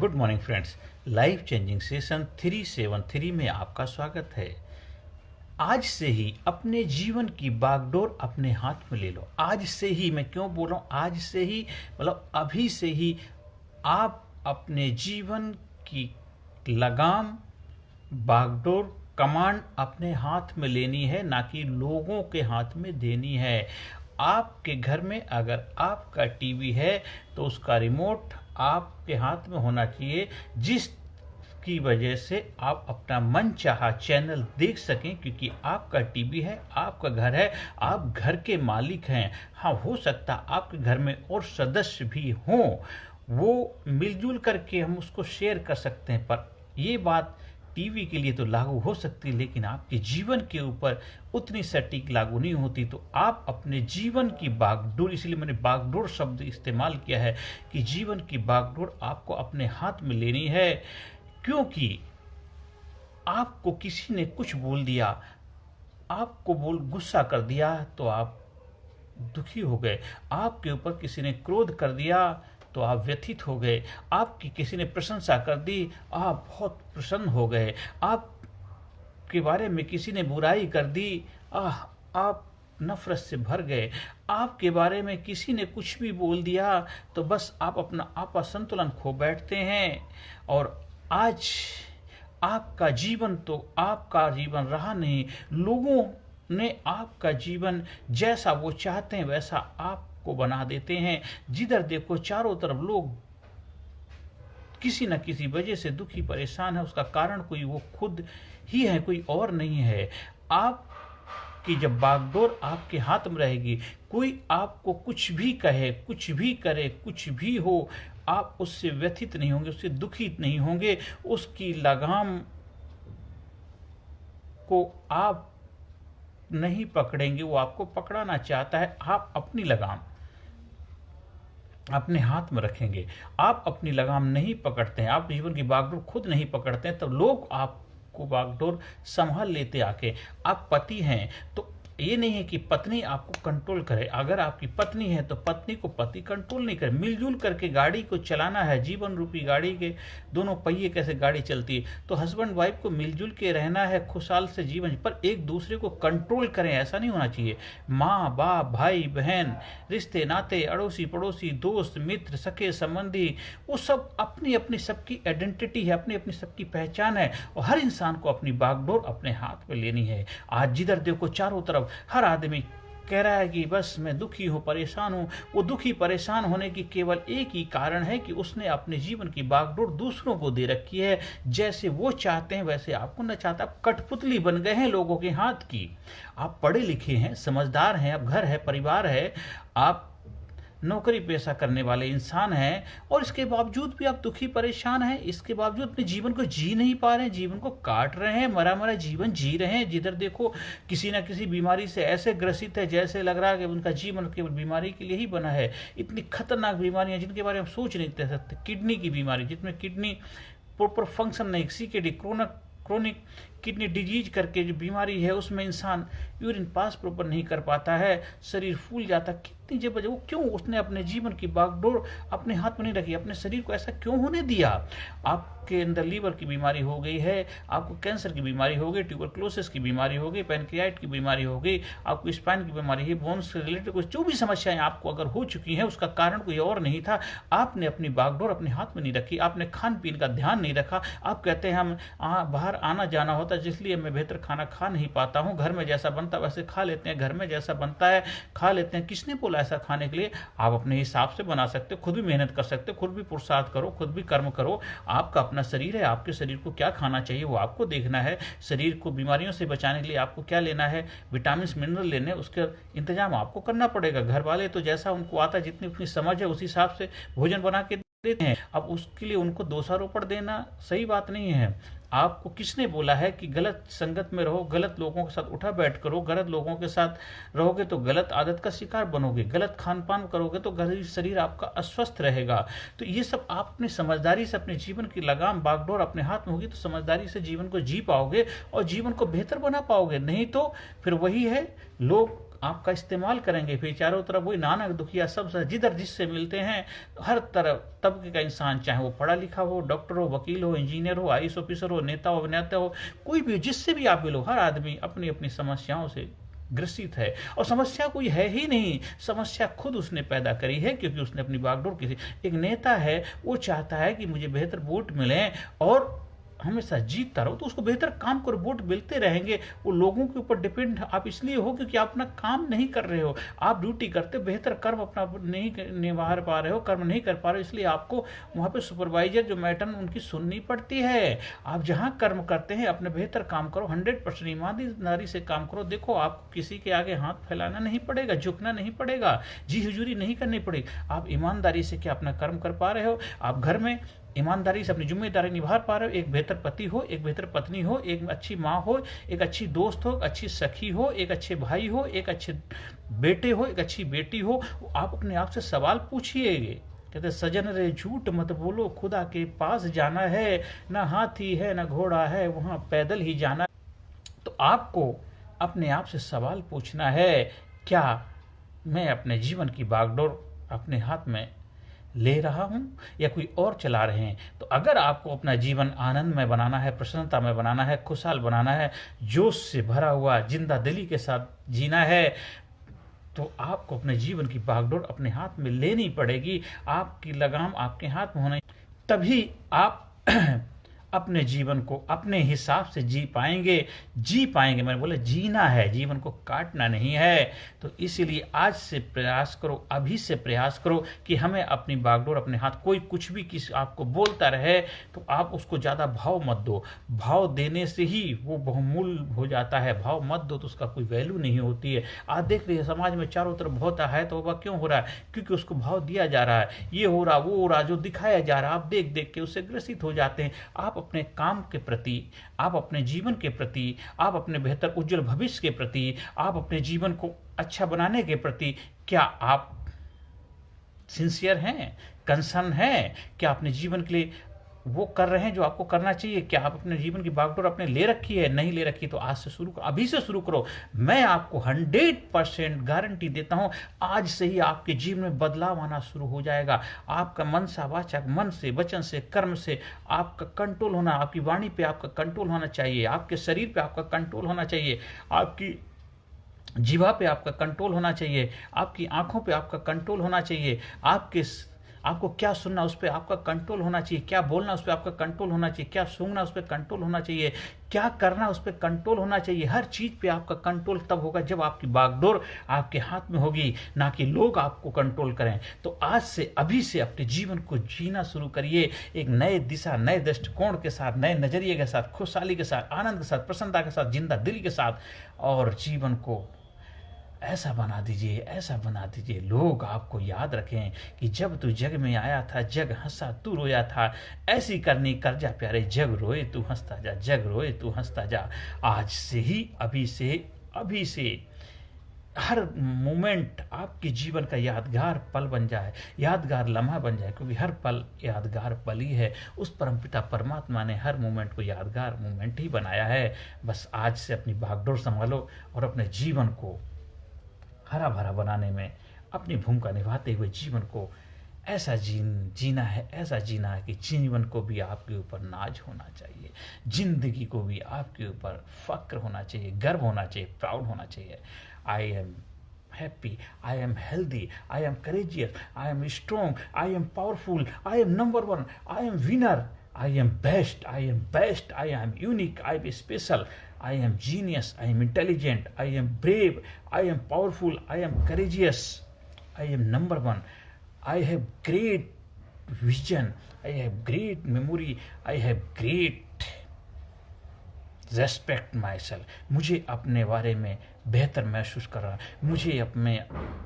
Good morning friends. Life changing session 373 में आपका स्वागत है। आज से ही अपने जीवन की बागडोर अपने हाथ में ले लो। आज से ही, मैं क्यों बोल रहा हूँ आज से ही, मतलब अभी से ही आप अपने जीवन की लगाम, बागडोर, कमांड अपने हाथ में लेनी है, ना कि लोगों के हाथ में देनी है। आपके घर में अगर आपका टीवी है तो उसका रिमोट आपके हाथ में होना चाहिए, जिस की वजह से आप अपना मनचाहा चैनल देख सकें, क्योंकि आपका टीवी है, आपका घर है, आप घर के मालिक हैं। हाँ, हो सकता आपके घर में और सदस्य भी हों, वो मिलजुल करके हम उसको शेयर कर सकते हैं, पर ये बात टीवी के लिए तो लागू हो सकती है, लेकिन आपके जीवन के ऊपर उतनी सटीक लागू नहीं होती। तो आप अपने जीवन की बागडोर, इसलिए मैंने बागडोर शब्द इस्तेमाल किया है कि जीवन की बागडोर आपको अपने हाथ में लेनी है। क्योंकि आपको किसी ने कुछ बोल दिया, आपको गुस्सा कर दिया तो आप दुखी हो गए, आपके ऊपर किसी ने क्रोध कर दिया तो आप व्यथित हो गए, आपकी किसी ने प्रशंसा कर दी आप बहुत प्रसन्न हो गए, आपके बारे में किसी ने बुराई कर दी आप नफरत से भर गए, आपके बारे में किसी ने कुछ भी बोल दिया तो बस आप अपना आपा संतुलन खो बैठते हैं। और आज आपका जीवन तो आपका जीवन रहा नहीं, लोगों ने आपका जीवन जैसा वो चाहते हैं वैसा आपको बना देते हैं। जिधर देखो चारों तरफ लोग किसी न किसी वजह से दुखी परेशान है, उसका कारण कोई वो खुद ही है, कोई और नहीं है। आपकी जब बागडोर आपके हाथ में रहेगी, कोई आपको कुछ भी कहे, कुछ भी करे, कुछ भी हो, आप उससे व्यथित नहीं होंगे, उससे दुखित नहीं होंगे। उसकी लगाम को आप नहीं पकड़ेंगे, वो आपको पकड़ाना चाहता है। आप अपनी लगाम अपने हाथ में रखेंगे, आप अपनी लगाम नहीं पकड़ते हैं, आप जीवन की बागडोर खुद नहीं पकड़ते हैं, तब लोग आपको बागडोर संभाल लेते आके। आप पति हैं तो ये नहीं है कि पत्नी आपको कंट्रोल करे, अगर आपकी पत्नी है तो पत्नी को पति कंट्रोल नहीं करे। मिलजुल करके गाड़ी को चलाना है, जीवन रूपी गाड़ी के दोनों पहिए कैसे गाड़ी चलती है, तो हस्बैंड वाइफ को मिलजुल के रहना है खुशहाल से जीवन, पर एक दूसरे को कंट्रोल करें ऐसा नहीं होना चाहिए। माँ बाप, भाई बहन, रिश्ते नाते, अड़ोसी पड़ोसी, दोस्त मित्र, सखे संबंधी, वो सब अपनी अपनी सबकी आइडेंटिटी है, अपनी अपनी सबकी पहचान है, और हर इंसान को अपनी बागडोर अपने हाथ में लेनी है। आज जिधर देखो चारों तरफ हर आदमी कह रहा है कि बस मैं दुखी हूं, परेशान हूं। वो दुखी परेशान होने की केवल एक ही कारण है कि उसने अपने जीवन की बागडोर दूसरों को दे रखी है, जैसे वो चाहते हैं वैसे आपको न चाहता। आप कठपुतली बन गए हैं लोगों के हाथ की। आप पढ़े लिखे हैं, समझदार हैं, आप घर है, परिवार है, आप नौकरी पेशा करने वाले इंसान हैं, और इसके बावजूद भी आप दुखी परेशान हैं। इसके बावजूद अपने जीवन को जी नहीं पा रहे हैं, जीवन को काट रहे हैं, मरा मरा जीवन जी रहे हैं। जिधर देखो किसी न किसी बीमारी से ऐसे ग्रसित है जैसे लग रहा है कि उनका जीवन केवल बीमारी के लिए ही बना है। इतनी खतरनाक बीमारियां जिनके बारे में हम सोच नहीं सकते। किडनी की बीमारी, जिसमें किडनी प्रॉपर फंक्शन नहीं, सीकेडी, क्रोनिक किडनी डिजीज करके जो बीमारी है, उसमें इंसान यूरिन पास प्रॉपर नहीं कर पाता है, शरीर फूल जाता। कितनी जबरदस्त, वो क्यों? उसने अपने जीवन की बागडोर अपने हाथ में नहीं रखी, अपने शरीर को ऐसा क्यों होने दिया? आपके अंदर लीवर की बीमारी हो गई है, आपको कैंसर की बीमारी हो गई, ट्यूबरक्लोसिस की बीमारी हो गई, पैनक्रियाट की बीमारी हो गई, आपको स्पाइन की बीमारी है, बोन्स से रिलेटेड कुछ जो भी समस्याएं आपको अगर हो चुकी हैं, उसका कारण कोई और नहीं था, आपने अपनी बागडोर अपने हाथ में नहीं रखी, आपने खान पीन का ध्यान नहीं रखा। आप कहते हैं हम बाहर आना जाना होता इसलिए मैं बेहतर खाना खा नहीं पाता हूं, घर में जैसा बनता वैसे खा लेते हैं, घर में जैसा बनता है खा लेते हैं। किसने बोला ऐसा खाने के लिए? आप अपने हिसाब से बना सकते हो, खुद भी मेहनत कर सकते हो, खुद भी पुरुषार्थ करो, खुद भी कर्म करो। आपका अपना शरीर है, आपके शरीर को क्या खाना चाहिए वो आपको देखना है। शरीर को बीमारियों से बचाने के लिए आपको क्या लेना है, विटामिन मिनरल लेने, उसका इंतजाम आपको करना पड़ेगा। घर वाले तो जैसा उनको आता है, जितनी अपनी समझ है उसी हिसाब से भोजन बना के देते हैं। अब उसके लिए उनको दोषारोपण देना सही बात नहीं है। आपको किसने बोला है कि गलत संगत में रहो, गलत लोगों के साथ उठा बैठ करो, गलत लोगों के साथ रहोगे तो गलत आदत का शिकार बनोगे, गलत खान पान करोगे तो शरीर आपका अस्वस्थ रहेगा। तो ये सब आप अपनी समझदारी से अपने जीवन की लगाम बागडोर अपने हाथ में होगी तो समझदारी से जीवन को जी पाओगे और जीवन को बेहतर बना पाओगे। नहीं तो फिर वही है, लोग आपका इस्तेमाल करेंगे। फिर चारों तरफ वही नानक दुखिया सब जिधर जिससे मिलते हैं, हर तरफ तबके का इंसान, चाहे वो पढ़ा लिखा हो, डॉक्टर हो, वकील हो, इंजीनियर हो, आईएएस ऑफिसर हो, नेता हो, अभिनेता हो, कोई भी जिससे भी आप मिलो, हर आदमी अपनी अपनी समस्याओं से ग्रसित है। और समस्या कोई है ही नहीं, समस्या खुद उसने पैदा करी है, क्योंकि उसने अपनी बागडोर की। एक नेता है, वो चाहता है कि मुझे बेहतर वोट मिले और हमेशा जीतता रहो, तो उसको बेहतर काम करो, वोट मिलते रहेंगे। वो लोगों के ऊपर डिपेंड आप इसलिए हो क्योंकि आप अपना काम नहीं कर रहे हो, आप ड्यूटी करते बेहतर कर्म अपना नहीं निभा पा रहे हो, कर्म नहीं कर पा रहे हो, इसलिए आपको वहाँ पे सुपरवाइजर जो मैडम उनकी सुननी पड़ती है। आप जहाँ कर्म करते हैं अपने बेहतर काम करो, 100% ईमानदारी से काम करो। देखो, आपको किसी के आगे हाथ फैलाना नहीं पड़ेगा, झुकना नहीं पड़ेगा, जी हुजूरी नहीं करनी पड़ेगी। आप ईमानदारी से क्या अपना कर्म कर पा रहे हो, आप घर में ईमानदारी से अपनी जिम्मेदारी निभा पा रहे हो, एक बेहतर पति हो, एक बेहतर पत्नी हो, एक अच्छी माँ हो, एक अच्छी दोस्त हो, अच्छी सखी हो, एक अच्छे भाई हो, एक अच्छे बेटे हो, एक अच्छी बेटी हो। आप अपने आप से सवाल पूछिएगे। कहते सजन रे झूठ मत बोलो, खुदा के पास जाना है, ना हाथी है ना घोड़ा है, वहां पैदल ही जाना। तो आपको अपने आप से सवाल पूछना है, क्या मैं अपने जीवन की बागडोर अपने हाथ में ले रहा हूं या कोई और चला रहे हैं। तो अगर आपको अपना जीवन आनंद में बनाना है, प्रसन्नता में बनाना है, खुशहाल बनाना है, जोश से भरा हुआ जिंदा दिली के साथ जीना है, तो आपको अपने जीवन की बागडोर अपने हाथ में लेनी पड़ेगी। आपकी लगाम आपके हाथ में होना, तभी आप अपने जीवन को अपने हिसाब से जी पाएंगे। मैंने बोला जीना है, जीवन को काटना नहीं है। तो इसीलिए आज से प्रयास करो, अभी से प्रयास करो कि हमें अपनी बागडोर अपने हाथ। कोई कुछ भी किसी आपको बोलता रहे तो आप उसको ज़्यादा भाव मत दो, भाव देने से ही वो बहुमूल्य हो जाता है। भाव मत दो तो उसका कोई वैल्यू नहीं होती है। आज देख रही है समाज में चारों तरफ होता है, तो वह क्यों हो रहा है? क्योंकि उसको भाव दिया जा रहा है, ये हो रहा वो हो रहा, जो दिखाया जा रहा है आप देख देख के उससे ग्रसित हो जाते हैं। आप अपने काम के प्रति, आप अपने जीवन के प्रति, आप अपने बेहतर उज्जवल भविष्य के प्रति, आप अपने जीवन को अच्छा बनाने के प्रति क्या आप सिंसियर हैं, कंसर्न हैं? क्या अपने जीवन के लिए वो कर रहे हैं जो आपको करना चाहिए? क्या आप अपने जीवन की बागडोर अपने ले रखी है? नहीं ले रखी तो आज से शुरू करो, अभी से शुरू करो। मैं आपको 100% गारंटी देता हूं, आज से ही आपके जीवन में बदलाव आना शुरू हो जाएगा। आपका मन सा वाचक, मन से, वचन से, कर्म से आपका कंट्रोल होना, आपकी वाणी पे आपका कंट्रोल होना चाहिए, आपके शरीर पे आपका कंट्रोल होना चाहिए, आपकी जीवा पे आपका कंट्रोल होना चाहिए, आपकी आंखों पे आपका कंट्रोल होना चाहिए, आपको क्या सुनना उस पर आपका कंट्रोल होना चाहिए, क्या बोलना उस पर आपका कंट्रोल होना चाहिए, क्या सूंघना उस पर कंट्रोल होना चाहिए, क्या करना उस पर कंट्रोल होना चाहिए। हर चीज़ पे आपका कंट्रोल तब होगा जब आपकी बागडोर आपके हाथ में होगी, ना कि लोग आपको कंट्रोल करें। तो आज से, अभी से अपने जीवन को जीना शुरू करिए, एक नए दिशा, नए दृष्टिकोण के साथ, नए नजरिए के साथ, खुशहाली के साथ, आनंद के साथ, प्रसन्नता के साथ, जिंदा दिल के साथ, और जीवन को ऐसा बना दीजिए, ऐसा बना दीजिए लोग आपको याद रखें कि जब तू जग में आया था, जग हंसा तू रोया था, ऐसी करनी कर जा प्यारे, जग रोए तू हंसता जा, जग रोए तू हंसता जा। आज से ही, अभी से हर मोमेंट आपके जीवन का यादगार पल बन जाए, यादगार लम्हा बन जाए, क्योंकि हर पल यादगार पल ही है। उस परमपिता परमात्मा ने हर मोमेंट को यादगार मोमेंट ही बनाया है। बस आज से अपनी बागडोर संभालो और अपने जीवन को हरा भरा बनाने में अपनी भूमिका निभाते हुए जीवन को ऐसा जीना है, ऐसा जीना है कि जीवन को भी आपके ऊपर नाज होना चाहिए, जिंदगी को भी आपके ऊपर फक्र होना चाहिए, गर्व होना चाहिए, प्राउड होना चाहिए। I am happy, I am healthy, I am courageous, I am strong, I am powerful, I am number one, I am winner, I am best, I am best, I am unique, I am special, I am genius, I am intelligent, I am brave, I am powerful, I am courageous, I am number one, I have great vision, I have great memory, I have great respect my self. मुझे अपने बारे में बेहतर महसूस कर रहा, मुझे अपने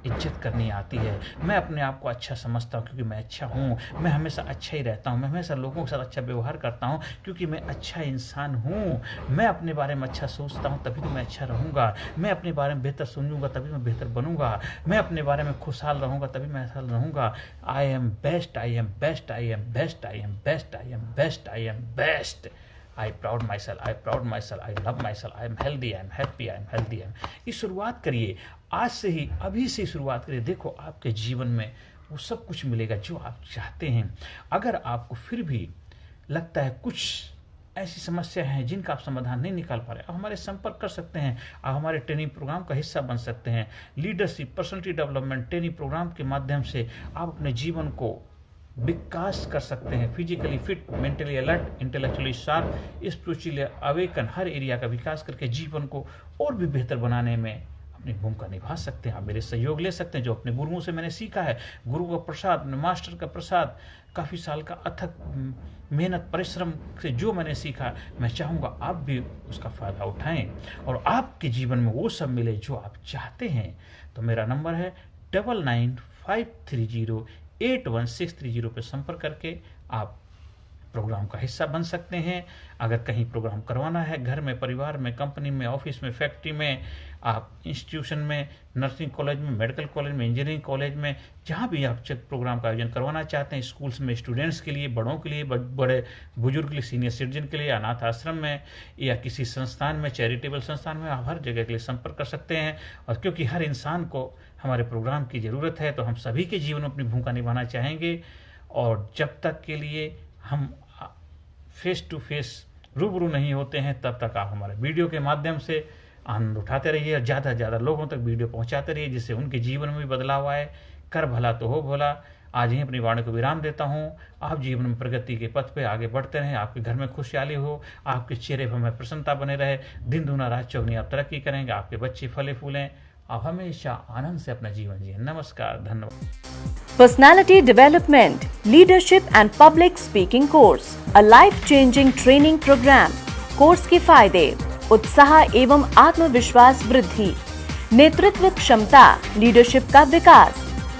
इज्जत करनी आती है, मैं अपने आप को अच्छा समझता हूँ क्योंकि मैं अच्छा हूँ, मैं हमेशा अच्छा ही रहता हूँ, मैं हमेशा लोगों के साथ अच्छा व्यवहार करता हूँ क्योंकि मैं अच्छा इंसान हूँ, मैं अपने बारे में अच्छा सोचता हूँ तभी तो मैं अच्छा रहूँगा, मैं अपने बारे में बेहतर सुनूंगा तभी मैं बेहतर बनूंगा, मैं अपने बारे में खुशहाल रहूँगा तभी मैं खुशहाल रहूँगा। I am best, I am best, I am best, I am best, I am best, I am best. I proud my self, I proud my self, I love my self, I am healthy, I am happy, I am healthy, I am. ये शुरुआत करिए आज से ही, अभी से शुरुआत करिए। देखो आपके जीवन में वो सब कुछ मिलेगा जो आप चाहते हैं। अगर आपको फिर भी लगता है कुछ ऐसी समस्या है जिनका आप समाधान नहीं निकाल पा रहे, आप हमारे संपर्क कर सकते हैं। आप हमारे ट्रेनिंग प्रोग्राम का हिस्सा बन सकते हैं। Leadership, personality development training program के माध्यम से आप अपने जीवन को विकास कर सकते हैं। Physically fit, mentally alert, intellectually sharp, spiritually awaken, हर एरिया का विकास करके जीवन को और भी बेहतर बनाने में अपनी भूमिका निभा सकते हैं। आप मेरे सहयोग ले सकते हैं, जो अपने गुरुओं से मैंने सीखा है। गुरु का प्रसाद, मास्टर का प्रसाद, काफ़ी साल का अथक मेहनत परिश्रम से जो मैंने सीखा, मैं चाहूँगा आप भी उसका फ़ायदा उठाएं और आपके जीवन में वो सब मिले जो आप चाहते हैं। तो मेरा नंबर है 9953081630 पे संपर्क करके आप प्रोग्राम का हिस्सा बन सकते हैं। अगर कहीं प्रोग्राम करवाना है, घर में, परिवार में, कंपनी में, ऑफिस में, फैक्ट्री में, आप इंस्टीट्यूशन में, नर्सिंग कॉलेज में, मेडिकल कॉलेज में, इंजीनियरिंग कॉलेज में, जहाँ भी आप प्रोग्राम का आयोजन करवाना चाहते हैं, स्कूल्स में स्टूडेंट्स के लिए, बड़ों के लिए, बड़े बुजुर्ग के लिए, सीनियर सिटीजन के लिए, अनाथ आश्रम में या किसी संस्थान में, चैरिटेबल संस्थान में, आप हर जगह के लिए संपर्क कर सकते हैं। और क्योंकि हर इंसान को हमारे प्रोग्राम की ज़रूरत है, तो हम सभी के जीवन में अपनी भूमिका निभाना चाहेंगे। और जब तक के लिए हम फेस टू फेस रूबरू नहीं होते हैं, तब तक आप हमारे वीडियो के माध्यम से आनंद उठाते रहिए और ज़्यादा से ज़्यादा लोगों तक वीडियो पहुंचाते रहिए, जिससे उनके जीवन में भी बदलाव आए। कर भला तो हो भला। आज ही अपनी वाणी को विराम देता हूँ। आप जीवन में प्रगति के पथ पे आगे बढ़ते रहें, आपके घर में खुशहाली हो, आपके चेहरे पर हमें प्रसन्नता बने रहे, दिन दूना रात चौगुनी आप तरक्की करेंगे, आपके बच्चे फले फूलें, आप हमेशा आनंद से अपना जीवन जिए। नमस्कार, धन्यवाद। Personality Development, Leadership and Public Speaking Course, a life-changing training program. Course के फायदे: उत्साह एवं आत्मविश्वास वृद्धि, नेतृत्व क्षमता, लीडरशिप का विकास,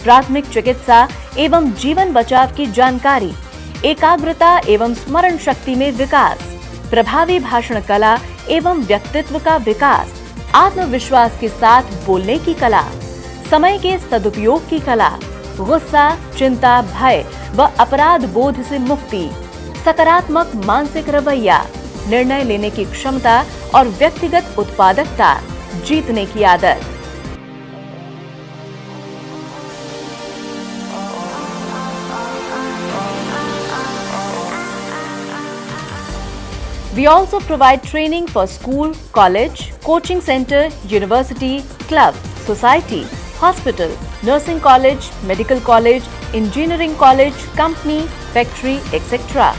प्राथमिक चिकित्सा एवं जीवन बचाव की जानकारी, एकाग्रता एवं स्मरण शक्ति में विकास, प्रभावी भाषण कला एवं व्यक्तित्व का विकास, आत्मविश्वास के साथ बोलने की कला, समय के सदुपयोग की कला, गुस्सा, चिंता, भय व अपराध बोध से मुक्ति, सकारात्मक मानसिक रवैया, निर्णय लेने की क्षमता और व्यक्तिगत उत्पादकता, जीतने की आदत। We also provide training for school, college, coaching center, university, club, society, hospital, nursing college, medical college, engineering college, company, factory, etc.